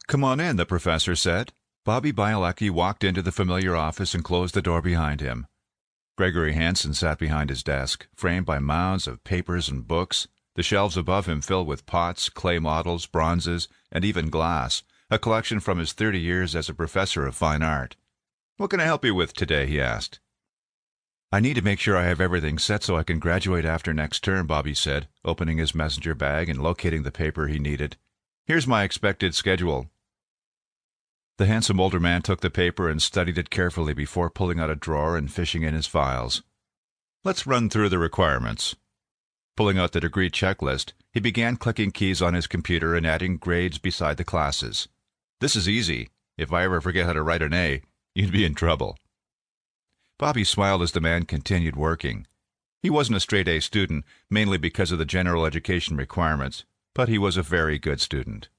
"Come on in," the professor said. Bielecki walked into the familiar office and closed the door behind him. Gregory Hansen sat behind his desk, framed by mounds of papers and books, the shelves above him filled with pots, clay models, bronzes, and even glass, a collection from his 30 years as a professor of fine art. "What can I help you with today?" he asked. "I need to make sure I have everything set so I can graduate after next term," Bobby said, opening his messenger bag and locating the paper he needed. "Here's my expected schedule." The handsome older man took the paper and studied it carefully before pulling out a drawer and fishing in his files. "Let's run through the requirements." Pulling out the degree checklist, he began clicking keys on his computer and adding grades beside the classes. "This is easy. If I ever forget how to write an A, you'd be in trouble." Bobby smiled as the man continued working. He wasn't a straight-A student, mainly because of the general education requirements, but he was a very good student.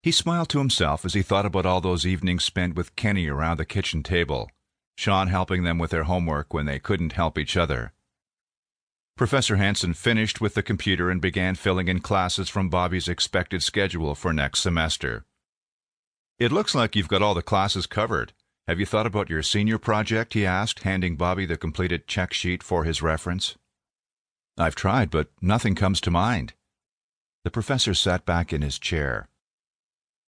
He smiled to himself as he thought about all those evenings spent with Kenny around the kitchen table, Sean helping them with their homework when they couldn't help each other. Professor Hansen finished with the computer and began filling in classes from Bobby's expected schedule for next semester. "It looks like you've got all the classes covered. Have you thought about your senior project?" he asked, handing Bobby the completed check sheet for his reference. "I've tried, but nothing comes to mind." The professor sat back in his chair.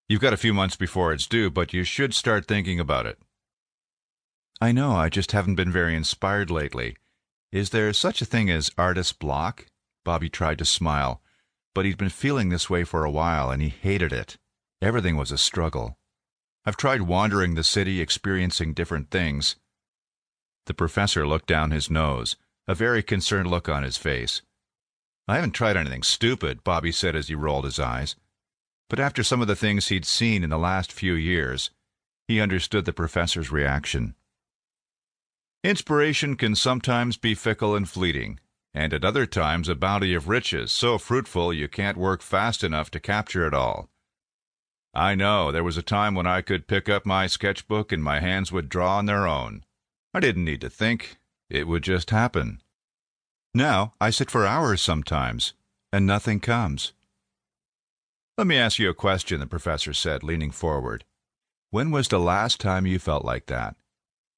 "You've got a few months before it's due, but you should start thinking about it." "I know, I just haven't been very inspired lately. Is there such a thing as artist block?" Bobby tried to smile, but he'd been feeling this way for a while, and he hated it. Everything was a struggle. "I've tried wandering the city, experiencing different things." The professor looked down his nose, a very concerned look on his face. "I haven't tried anything stupid," Bobby said as he rolled his eyes. But after some of the things he'd seen in the last few years, he understood the professor's reaction. "Inspiration can sometimes be fickle and fleeting, and at other times a bounty of riches so fruitful you can't work fast enough to capture it all. I know, there was a time when I could pick up my sketchbook and my hands would draw on their own. I didn't need to think. It would just happen. Now I sit for hours sometimes, and nothing comes." "Let me ask you a question," the professor said, leaning forward. "When was the last time you felt like that?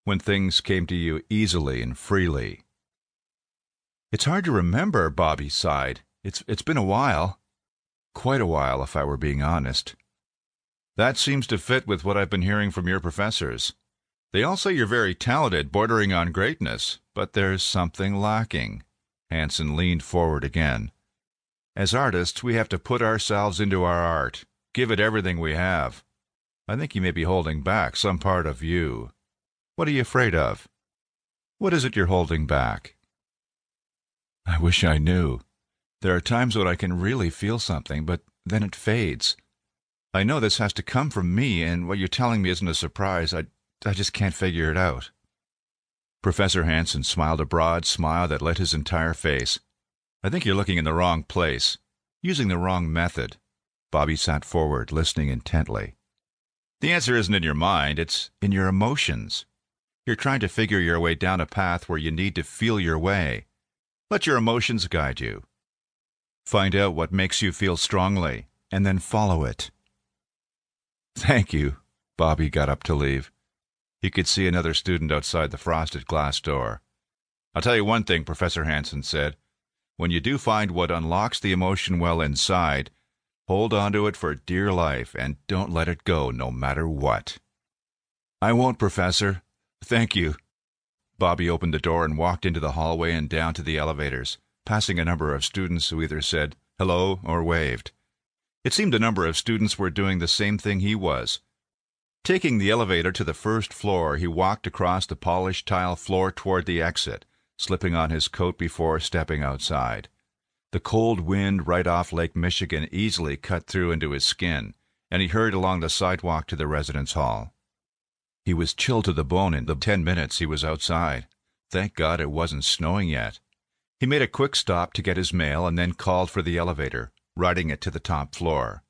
When things came to you easily and freely?" "It's hard to remember," Bobby sighed. It's been a while. Quite a while, if I were being honest." "That seems to fit with what I've been hearing from your professors. They all say you're very talented, bordering on greatness, but there's something lacking." Hansen leaned forward again. "As artists, we have to put ourselves into our art, give it everything we have. I think you may be holding back some part of you. What are you afraid of? What is it you're holding back?" "I wish I knew. There are times when I can really feel something, but then it fades. I know this has to come from me, and what you're telling me isn't a surprise. I just can't figure it out." Professor Hansen smiled a broad smile that lit his entire face. "I think you're looking in the wrong place, using the wrong method." Bobby sat forward, listening intently. "The answer isn't in your mind, it's in your emotions. You're trying to figure your way down a path where you need to feel your way. Let your emotions guide you. Find out what makes you feel strongly, and then follow it." "Thank you." Bobby got up to leave. He could see another student outside the frosted glass door. "I'll tell you one thing," Professor Hansen said. "When you do find what unlocks the emotion well inside, hold on to it for dear life and don't let it go no matter what." "I won't, Professor. Thank you." Bobby opened the door and walked into the hallway and down to the elevators, passing a number of students who either said hello or waved. It seemed a number of students were doing the same thing he was. Taking the elevator to the first floor, he walked across the polished tile floor toward the exit, slipping on his coat before stepping outside. The cold wind right off Lake Michigan easily cut through into his skin, and he hurried along the sidewalk to the residence hall. He was chilled to the bone in the 10 minutes he was outside. Thank God it wasn't snowing yet. He made a quick stop to get his mail and then called for the elevator, riding it to the top floor.